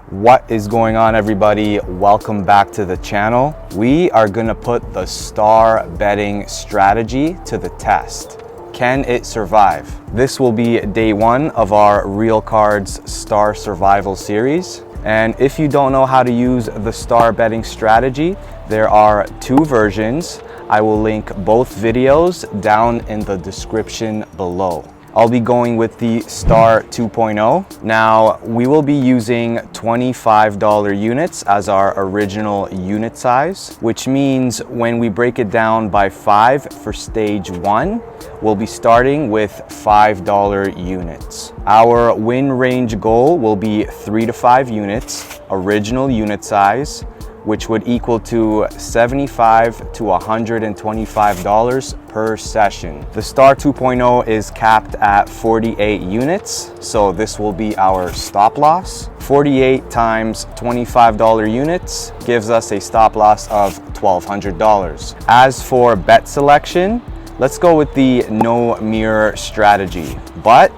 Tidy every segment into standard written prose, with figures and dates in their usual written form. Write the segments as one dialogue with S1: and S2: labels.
S1: What is going on, everybody? Welcome back to the channel. We are gonna put the star betting strategy to the test. Can it survive? This will be day one of our Real Cards Star Survival series. And if you don't know how to use the star betting strategy, there are two versions. I will link both videos down in the description below. I'll be going with the Star 2.0. Now, we will be using $25 units as our original unit size, which means when we break it down by 5 for stage 1, we'll be starting with $5 units. Our win range goal will be 3 to 5 units, original unit size, which would equal to $75 to $125 per session. The Star 2.0 is capped at 48 units, so this will be our stop loss. 48 times $25 units gives us a stop loss of $1,200. As for bet selection, let's go with the no mirror strategy, but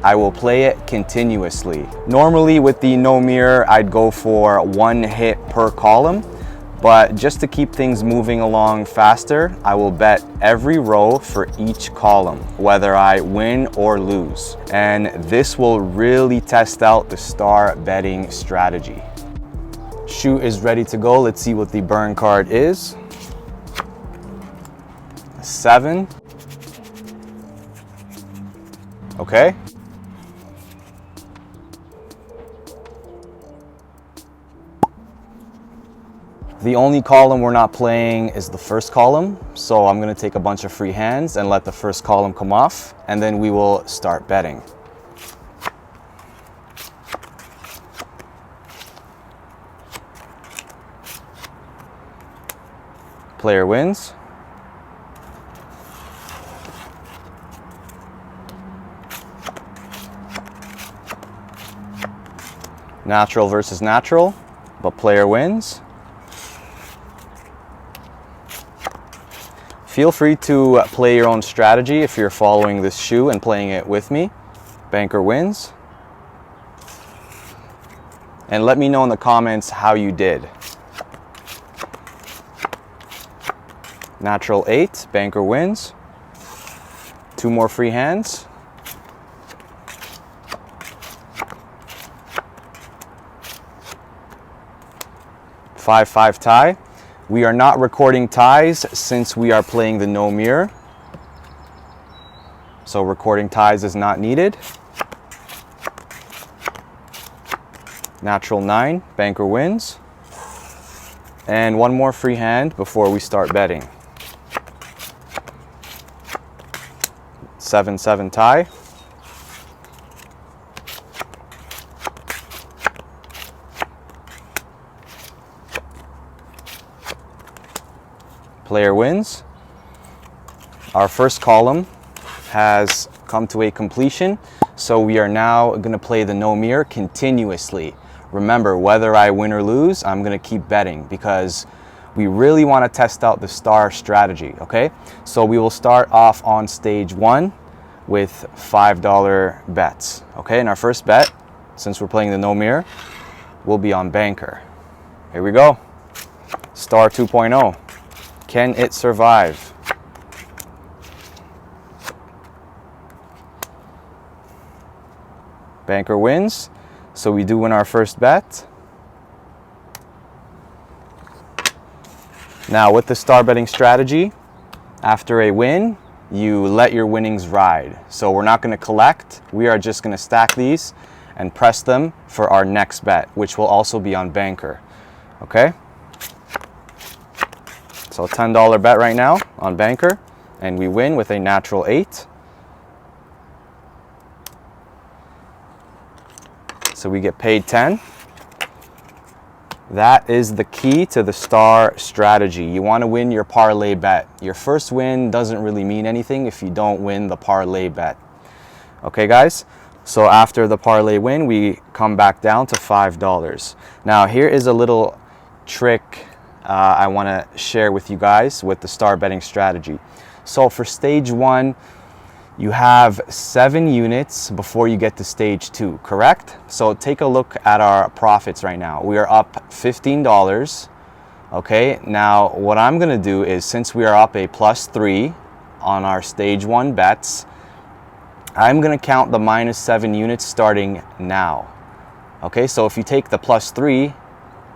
S1: I will play it continuously. Normally with the no mirror, I'd go for 1 hit per column, but just to keep things moving along faster, I will bet every row for each column, whether I win or lose. And this will really test out the star betting strategy. Shoe is ready to go. Let's see what the burn card is. 7. Okay. The only column we're not playing is the first column, so I'm gonna take a bunch of free hands and let the first column come off, and then we will start betting. Player wins. Natural versus natural, but player wins. Feel free to play your own strategy if you're following this shoe and playing it with me. Banker wins. And let me know in the comments how you did. Natural 8, banker wins. 2 more free hands. Five tie. We are not recording ties since we are playing the no mirror. So recording ties is not needed. Natural 9, banker wins. And 1 more free hand before we start betting. 7 tie. Player wins. Our first column has come to a completion, so we are now going to play the no mirror continuously. Remember, whether I win or lose, I'm going to keep betting because we really want to test out the star strategy, okay? So we will start off on stage 1 with $5 bets, okay? And our first bet, since we're playing the no mirror, will be on banker. Here we go. Star 2.0. Can it survive? Banker wins, so we do win our first bet. Now with the star betting strategy, after a win, you let your winnings ride. So we're not going to collect, we are just going to stack these and press them for our next bet, which will also be on banker, okay? So $10 bet right now on banker, and we win with a natural 8. So we get paid 10. That is the key to the star strategy. You want to win your parlay bet. Your first win doesn't really mean anything if you don't win the parlay bet. Okay, guys? So after the parlay win, we come back down to $5. Now here is a little trick I want to share with you guys with the star betting strategy. So for stage 1, You have 7 units before you get to stage 2, correct? So take a look at our profits right now. We are up $15. Okay, now what I'm gonna do is, since we are up a +3 on our stage 1 bets, I'm gonna count the -7 units starting now. Okay, so if you take the +3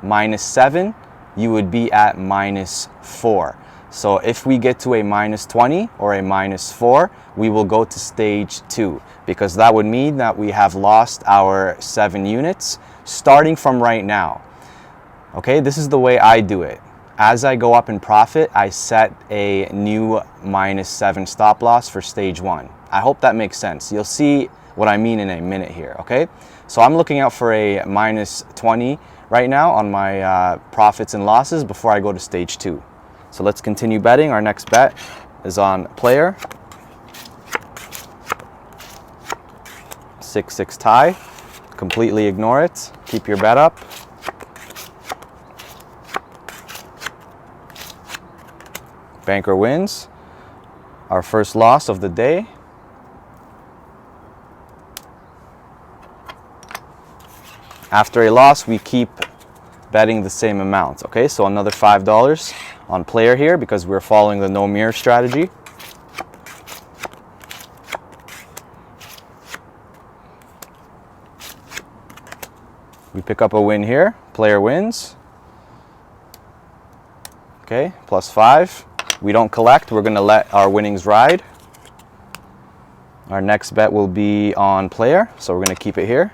S1: -7, you would be at -4. So if we get to a -20 or a -4, we will go to stage 2, because that would mean that we have lost our 7 units starting from right now. Okay, this is the way I do it. As I go up in profit, I set a new -7 stop loss for stage 1. I hope that makes sense. You'll see what I mean in a minute here, okay? So I'm looking out for a -20 right now on my profits and losses before I go to stage 2. So let's continue betting. Our next bet is on player. 6-6 tie. Completely ignore it. Keep your bet up. Banker wins. Our first loss of the day. After a loss, we keep betting the same amount. Okay, so another $5 on player here because we're following the no mirror strategy. We pick up a win here. Player wins. Okay, +5. We don't collect. We're going to let our winnings ride. Our next bet will be on player, so we're going to keep it here.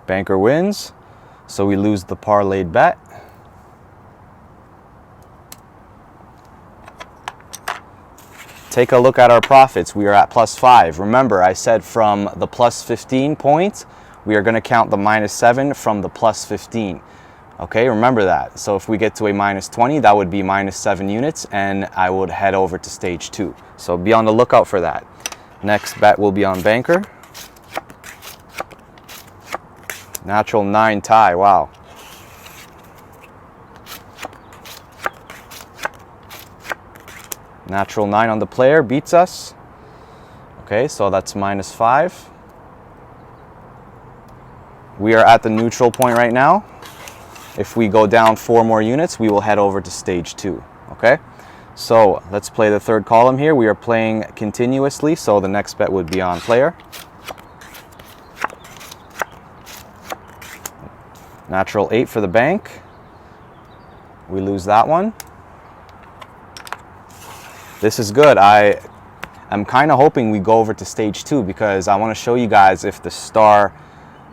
S1: Banker wins, so we lose the parlayed bet. Take a look at our profits. We are at +5. Remember, I said from the +15 point, we are going to count the -7 from the +15. Okay, remember that. So if we get to a -20, that would be -7 units, and I would head over to stage 2. So be on the lookout for that. Next bet will be on banker. Natural 9 tie, wow. Natural 9 on the player beats us. Okay, so that's -5. We are at the neutral point right now. If we go down 4 more units, we will head over to stage 2, okay? So let's play the third column here. We are playing continuously, so the next bet would be on player. Natural 8 for the bank. We lose that one. This is good. I'm kind of hoping we go over to stage 2 because I want to show you guys if the star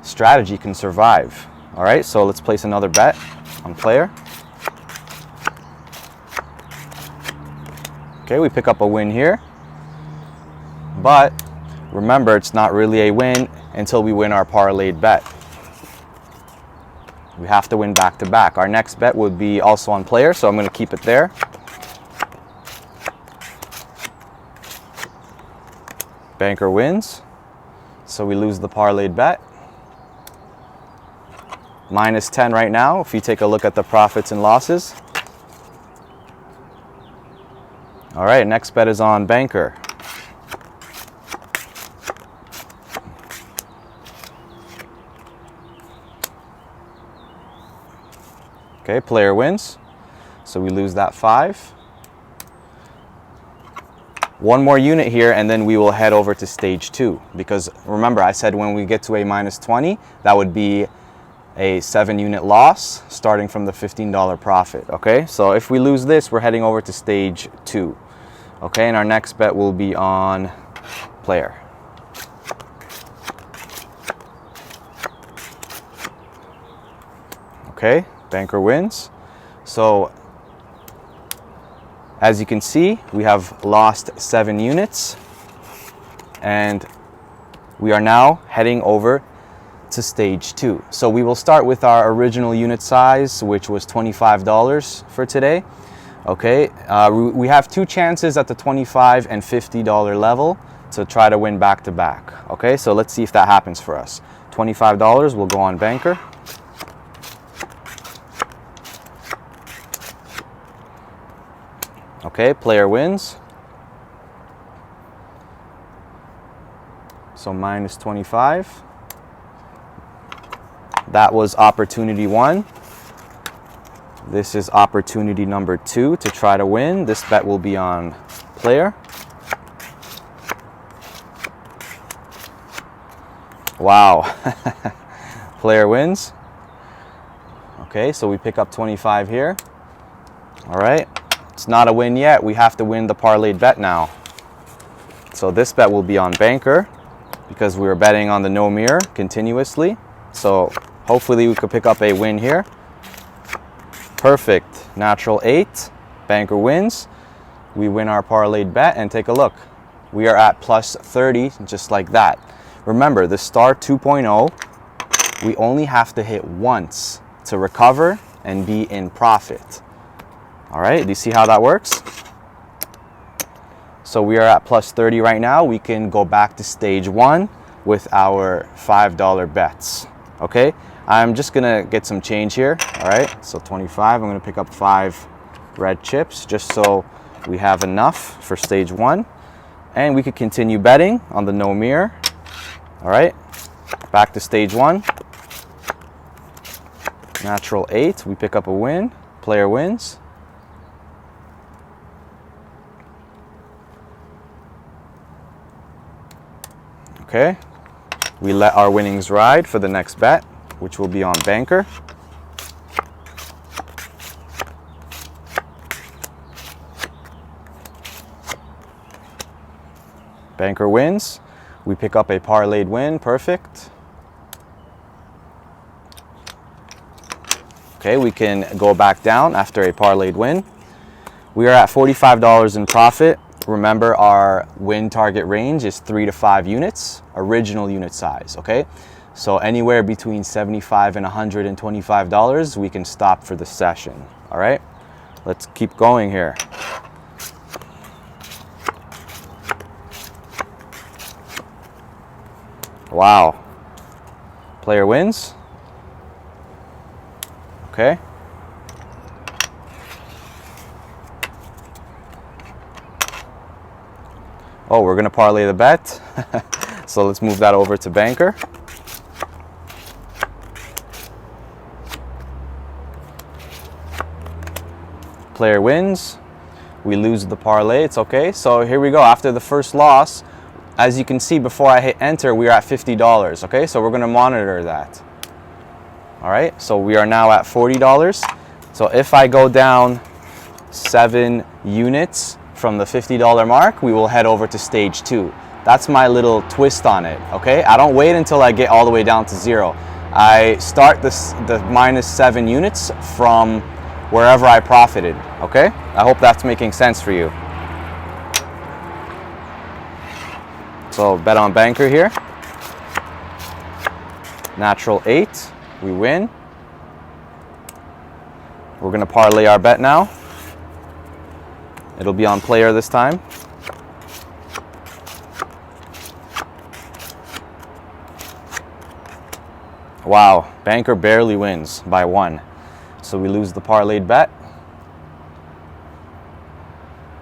S1: strategy can survive. All right, so let's place another bet on player. Okay, we pick up a win here. But remember, it's not really a win until we win our parlayed bet. We have to win back to back. Our next bet would be also on player, so I'm going to keep it there. Banker wins, so we lose the parlayed bet. -10 right now, if you take a look at the profits and losses. All right, next bet is on banker. Okay, player wins, so we lose that 5. One more unit here, and then we will head over to stage 2. Because remember, I said when we get to a -20, that would be a 7-unit loss starting from the $15 profit. Okay, so if we lose this, we're heading over to stage 2. Okay, and our next bet will be on player. Okay, banker wins. So as you can see, we have lost 7 units, and we are now heading over to stage 2. So we will start with our original unit size, which was $25 for today. Okay, we have 2 chances at the $25 and $50 level to try to win back to back. Okay, so let's see if that happens for us. $25 will go on banker. Okay, player wins. So minus 25. That was opportunity 1. This is opportunity number 2 to try to win. This bet will be on player. Wow. Player wins. Okay, so we pick up 25 here. All right, it's not a win yet. We have to win the parlayed bet now. So this bet will be on banker because we were betting on the no mirror continuously. So hopefully we could pick up a win here. Perfect. Natural 8. Banker wins. We win our parlayed bet, and take a look. We are at plus 30 just like that. Remember, the star 2.0, we only have to hit once to recover and be in profit. All right, do you see how that works? So we are at plus 30 right now. We can go back to stage 1 with our $5 bets. Okay, I'm just gonna get some change here. All right, so 25, I'm gonna pick up 5 red chips just so we have enough for stage 1. And we could continue betting on the no mirror. All right, back to stage 1. Natural 8, we pick up a win. Player wins. Okay, we let our winnings ride for the next bet, which will be on banker. Banker wins. We pick up a parlayed win. Perfect. Okay, we can go back down after a parlayed win. We are at $45 in profit. Remember, our win target range is 3 to 5 units, original unit size, okay? So anywhere between $75 and $125, we can stop for the session, all right? Let's keep going here. Wow. Player wins. Okay. Oh, we're gonna parlay the bet. So let's move that over to banker. Player wins. We lose the parlay, it's okay. So here we go, after the first loss, as you can see before I hit enter, we are at $50, okay? So we're gonna monitor that. All right, so we are now at $40. So if I go down 7 units from the $50 mark, we will head over to stage 2. That's my little twist on it, okay? I don't wait until I get all the way down to 0. I start the minus 7 units from wherever I profited, okay? I hope that's making sense for you. So bet on banker here. Natural 8, we win. We're gonna parlay our bet now. It'll be on player this time. Wow, banker barely wins by 1. So we lose the parlayed bet.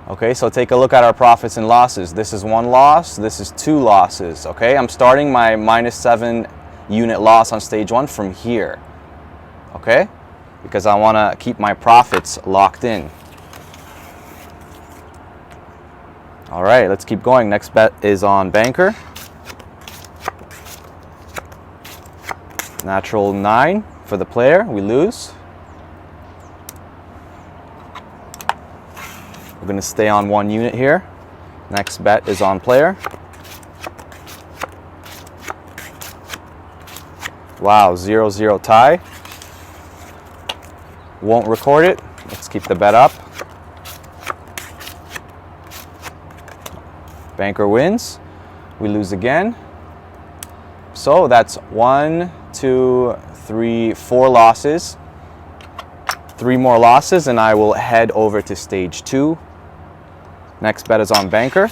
S1: Okay, so take a look at our profits and losses. This is 1 loss, this is 2 losses, okay? I'm starting my minus 7 unit loss on stage 1 from here, okay? Because I wanna keep my profits locked in. All right, let's keep going. Next bet is on banker. Natural 9 for the player, we lose. We're gonna stay on 1 unit here. Next bet is on player. Wow, 0-0 tie. Won't record it. Let's keep the bet up. Banker wins. We lose again. So that's 1, 2, 3, 4 losses. 3 more losses and I will head over to stage 2. Next bet is on banker.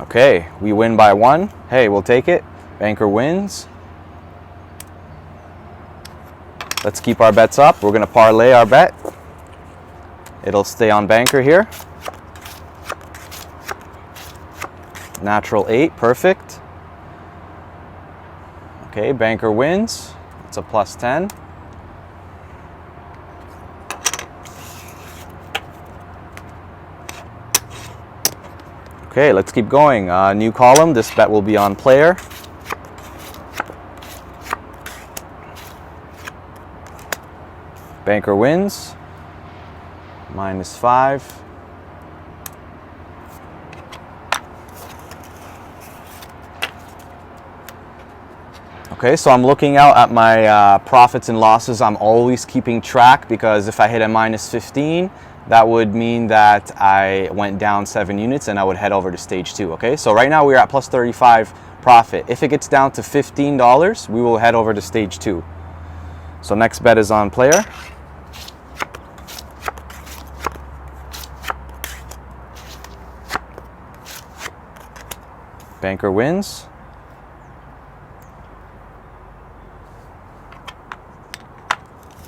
S1: Okay, we win by 1. Hey, we'll take it. Banker wins. Let's keep our bets up. We're gonna parlay our bet. It'll stay on banker here. Natural 8, perfect. Okay, banker wins. It's a plus 10. Okay, let's keep going. New column, this bet will be on player. Banker wins, minus 5. Okay, so I'm looking out at my profits and losses. I'm always keeping track because if I hit a minus 15, that would mean that I went down 7 units and I would head over to stage 2, okay? So right now we're at plus 35 profit. If it gets down to $15, we will head over to stage 2. So next bet is on player. Banker wins.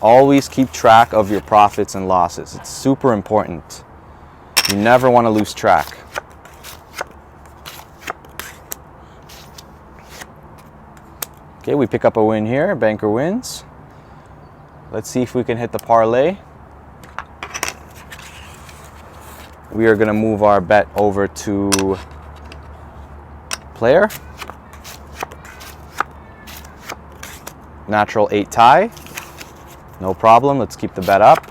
S1: Always keep track of your profits and losses. It's super important. You never want to lose track. Okay, we pick up a win here. Banker wins. Let's see if we can hit the parlay. We are going to move our bet over to player. Natural 8 tie. No problem, let's keep the bet up.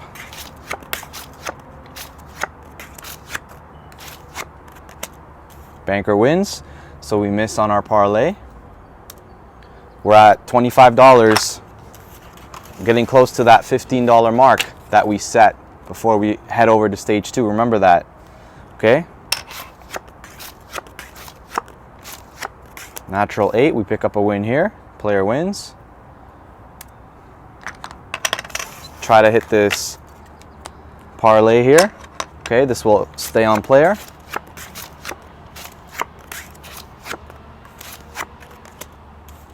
S1: Banker wins, so we miss on our parlay. We're at $25, getting close to that $15 mark that we set before we head over to stage 2. Remember that, okay? Natural 8, we pick up a win here. Player wins. Try to hit this parlay here. Okay, this will stay on player.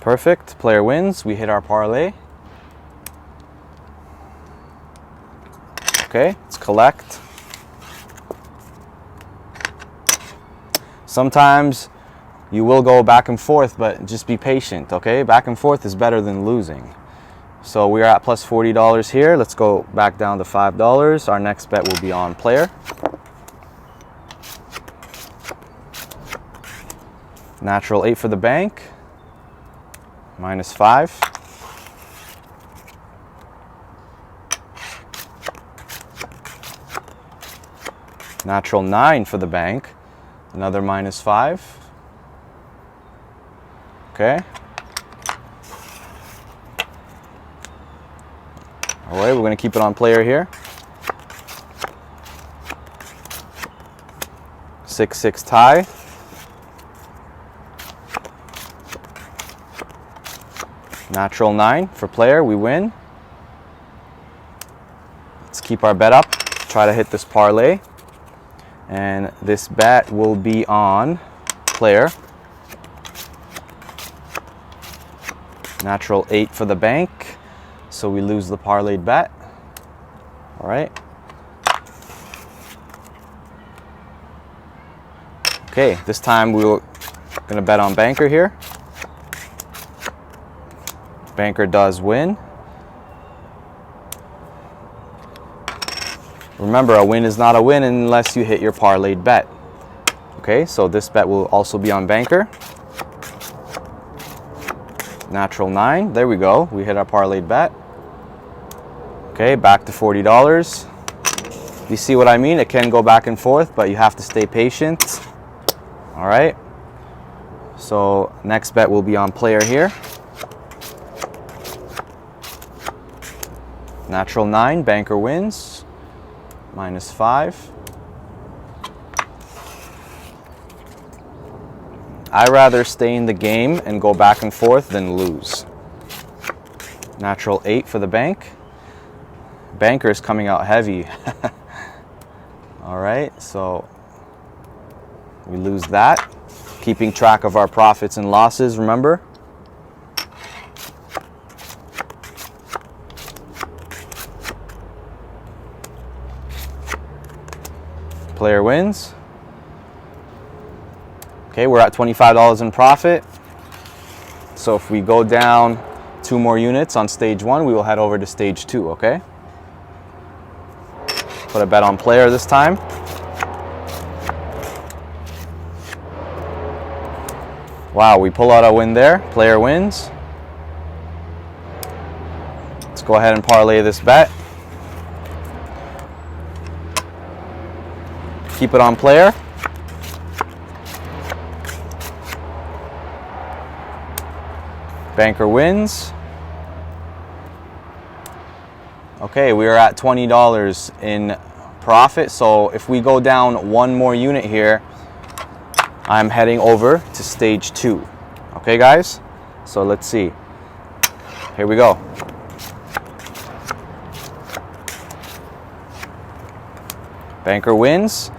S1: Perfect, player wins. We hit our parlay. Okay, let's collect. Sometimes you will go back and forth, but just be patient, okay? Back and forth is better than losing. So we are at plus $40 here. Let's go back down to $5. Our next bet will be on player. Natural 8 for the bank. Minus 5. Natural 9 for the bank. Another minus 5. Okay. All right, we're going to keep it on player here. 6-6 tie. Natural 9 for player, we win. Let's keep our bet up, try to hit this parlay. And this bet will be on player. Natural 8 for the bank. So we lose the parlayed bet. All right. Okay, this time we're gonna bet on banker here. Banker does win. Remember, a win is not a win unless you hit your parlayed bet. Okay, so this bet will also be on banker. Natural 9, there we go. We hit our parlayed bet. Okay, back to $40. You see what I mean? It can go back and forth, but you have to stay patient. All right. So next bet will be on player here. Natural 9, banker wins. Minus 5. I rather stay in the game and go back and forth than lose. Natural 8 for the bank. Banker is coming out heavy. All right, so we lose that. Keeping track of our profits and losses, remember? Player wins. Okay, we're at $25 in profit. So if we go down 2 more units on stage 1, we will head over to stage 2, okay? Put a bet on player this time. Wow, we pull out a win there. Player wins. Let's go ahead and parlay this bet. Keep it on player. Banker wins. Okay, we are at $20 in profit. So if we go down 1 more unit here, I'm heading over to stage 2. Okay, guys? So let's see. Here we go. Banker wins.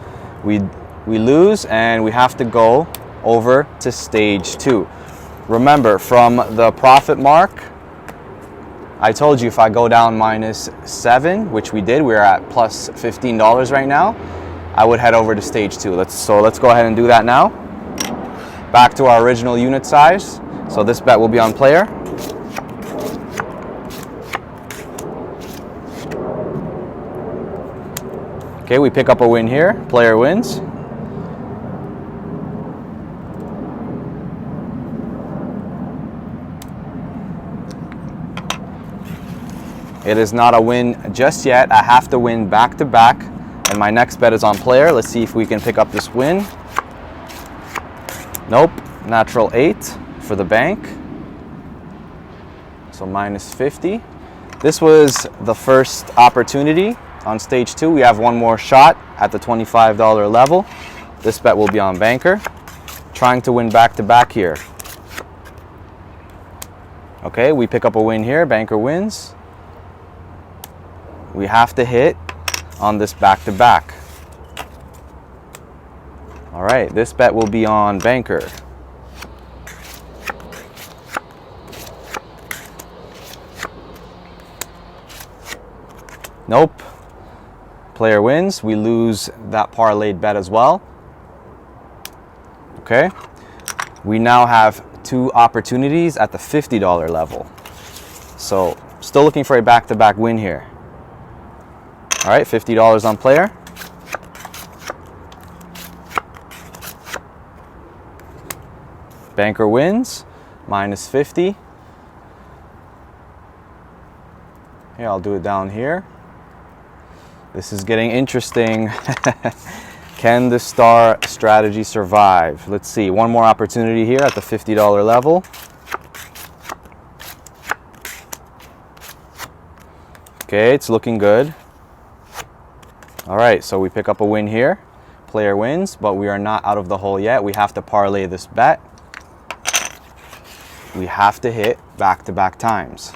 S1: We lose, and we have to go over to stage 2. Remember, from the profit mark, I told you if I go down -7, which we did, we're at plus $15 right now, I would head over to stage 2. Let's go ahead and do that now. Back to our original unit size. So this bet will be on player. Okay, we pick up a win here. Player wins. It is not a win just yet. I have to win back to back, and my next bet is on player. Let's see if we can pick up this win. Nope, natural 8 for the bank. So -50. This was the first opportunity on stage 2. We have 1 more shot at the $25 level. This bet will be on banker. Trying to win back to back here. Okay, we pick up a win here. Banker wins. We have to hit on this back-to-back. All right, this bet will be on banker. Nope. Player wins. We lose that parlayed bet as well. Okay. We now have 2 opportunities at the $50 level. So still looking for a back-to-back win here. All right, $50 on player. Banker wins, -50. Here, I'll do it down here. This is getting interesting. Can the star strategy survive? Let's see, 1 more opportunity here at the $50 level. Okay, it's looking good. All right, so we pick up a win here. Player wins, but we are not out of the hole yet. We have to parlay this bet. We have to hit back-to-back times.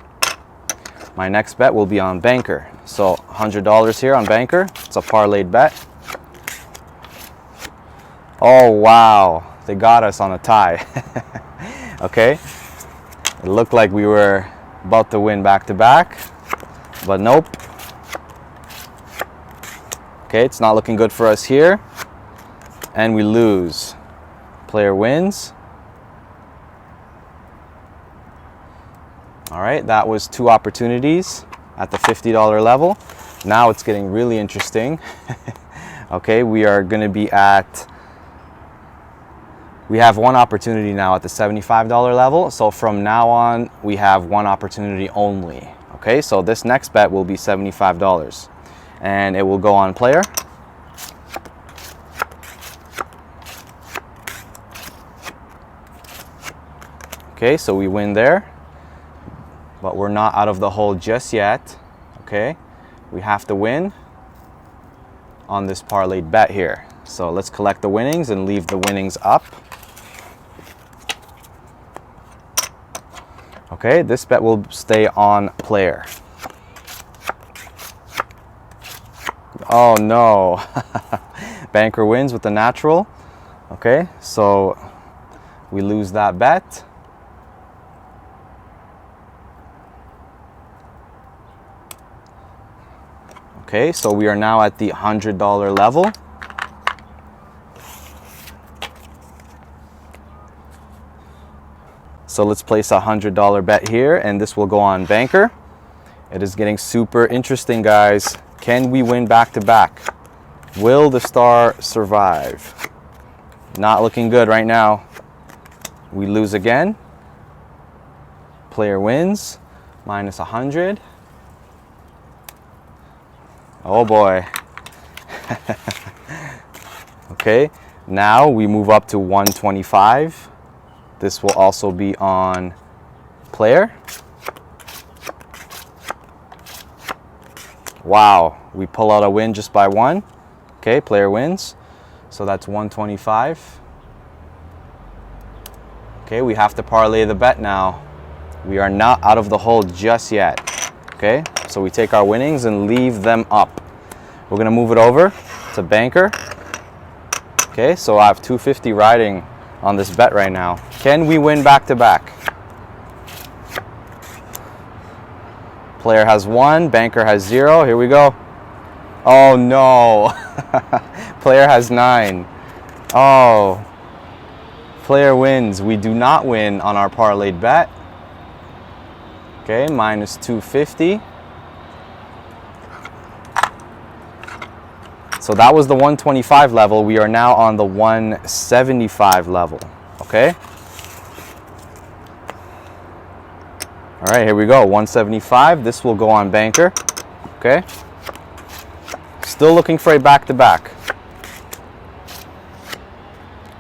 S1: My next bet will be on banker. So $100 here on banker. It's a parlayed bet. Oh, wow. They got us on a tie. Okay. It looked like we were about to win back-to-back, but nope. Okay, it's not looking good for us here. And we lose. Player wins. All right, that was 2 opportunities at the $50 level. Now it's getting really interesting. Okay, we are going to be we have 1 opportunity now at the $75 level. So from now on, we have 1 opportunity only. Okay, so this next bet will be $75. And it will go on player. Okay, so we win there. But we're not out of the hole just yet. Okay, we have to win on this parlayed bet here. So let's collect the winnings and leave the winnings up. Okay, this bet will stay on player. Oh no. Banker wins with the natural. Okay, so we lose that bet. Okay, so we are now at the $100 level. So let's place a $100 bet here, and this will go on banker. It is getting super interesting, guys. Can we win back-to-back? Will the star survive? Not looking good right now. We lose again. Player wins, minus 100. Oh boy. Okay, now we move up to 125. This will also be on player. Wow, we pull out a win just by one. Okay, player wins. So that's 125. Okay, we have to parlay the bet now. We are not out of the hole just yet. Okay, so we take our winnings and leave them up. We're gonna move it over to banker. Okay, so I have 250 riding on this bet right now. Can we win back-to-back? Player has 1, banker has 0. Here we go. Oh no. Player has 9. Oh. Player wins. We do not win on our parlayed bet. Okay, minus 250. So that was the 125 level. We are now on the 175 level. Okay. All right, here we go. 175. This will go on banker. Okay. Still looking for a back-to-back.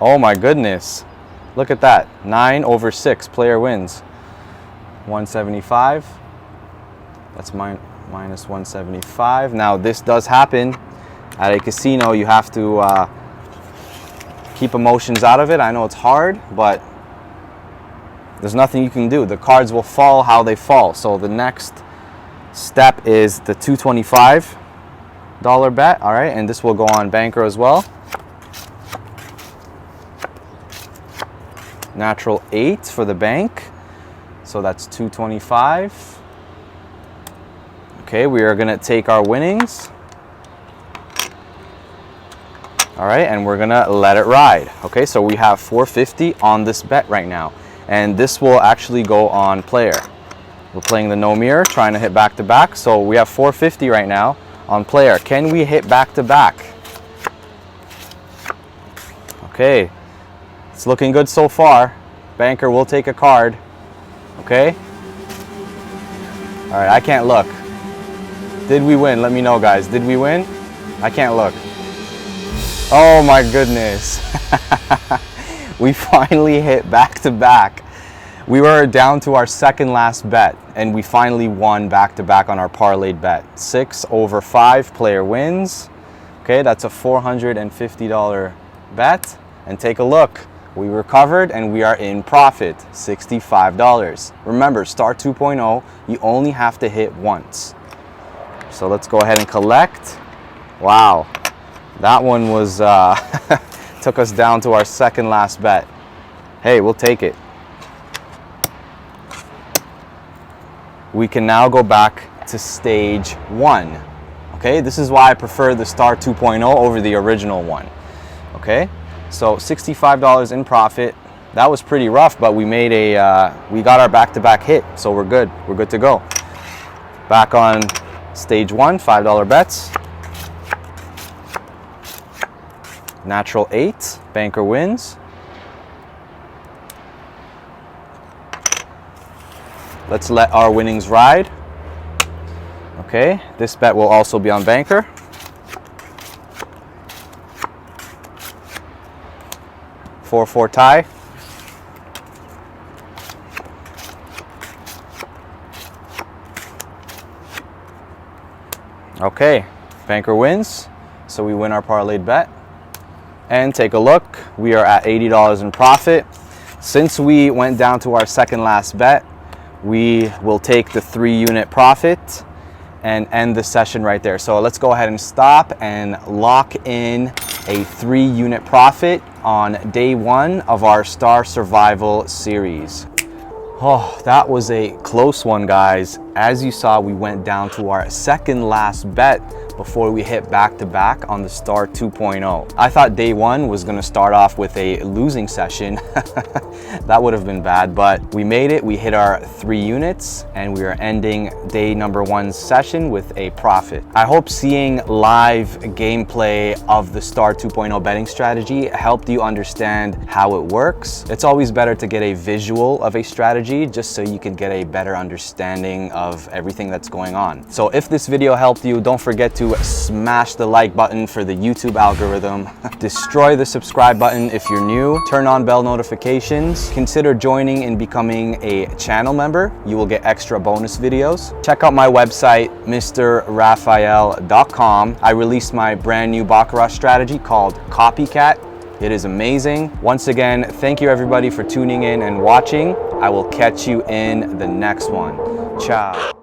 S1: Oh my goodness. Look at that. 9/6. Player wins. 175. That's minus 175. Now this does happen at a casino. You have to keep emotions out of it. I know it's hard, but there's nothing you can do. The cards will fall how they fall. So the next step is the $225 bet. All right, and this will go on banker as well. Natural 8 for the bank. So that's 225. Okay, we are gonna take our winnings. All right, and we're gonna let it ride. Okay, so we have 450 on this bet right now. And this will actually go on player. We're playing the no mirror, trying to hit back-to-back. So we have 450 right now on player. Can we hit back-to-back? Okay, it's looking good so far. Banker will take a card. Okay. All right, I can't look. Did we win? Let me know, guys. Did we win? I can't look. Oh my goodness. We finally hit back-to-back. We were down to our second last bet, and we finally won back-to-back on our parlayed bet. 6/5, player wins. Okay, that's a $450 bet. And take a look. We recovered and we are in profit, $65. Remember, Star 2.0, you only have to hit once. So let's go ahead and collect. Wow, that one was, took us down to our second last bet. Hey, we'll take it. We can now go back to stage 1. Okay, this is why I prefer the Star 2.0 over the original one. Okay, so $65 in profit. That was pretty rough, but we made we got our back-to-back hit, so we're good. We're good to go. Back on stage 1, $5 bets. Natural 8, banker wins. Let's let our winnings ride. Okay, this bet will also be on banker. Four tie. Okay, banker wins, so we win our parlayed bet. And take a look, we are at $80 in profit. Since we went down to our second last bet, we will take the 3-unit profit and end the session right there. So let's go ahead and stop and lock in a 3-unit profit on day 1 of our Star Survival series. Oh, that was a close one, guys. As you saw, we went down to our second last bet, before we hit back to back on the Star 2.0. I thought day one was gonna start off with a losing session. That would have been bad, but we made it. We hit our 3 units and we are ending day number 1's session with a profit. I hope seeing live gameplay of the Star 2.0 betting strategy helped you understand how it works. It's always better to get a visual of a strategy just so you can get a better understanding of everything that's going on. So if this video helped you, don't forget to smash the like button for the YouTube algorithm. Destroy the subscribe button if you're new. Turn on bell notifications. Consider joining and becoming a channel member. You will get extra bonus videos. Check out my website, mrrafael.com. I released my brand new Baccarat strategy called Copycat. It is amazing. Once again, thank you everybody for tuning in and watching. I will catch you in the next one. Ciao.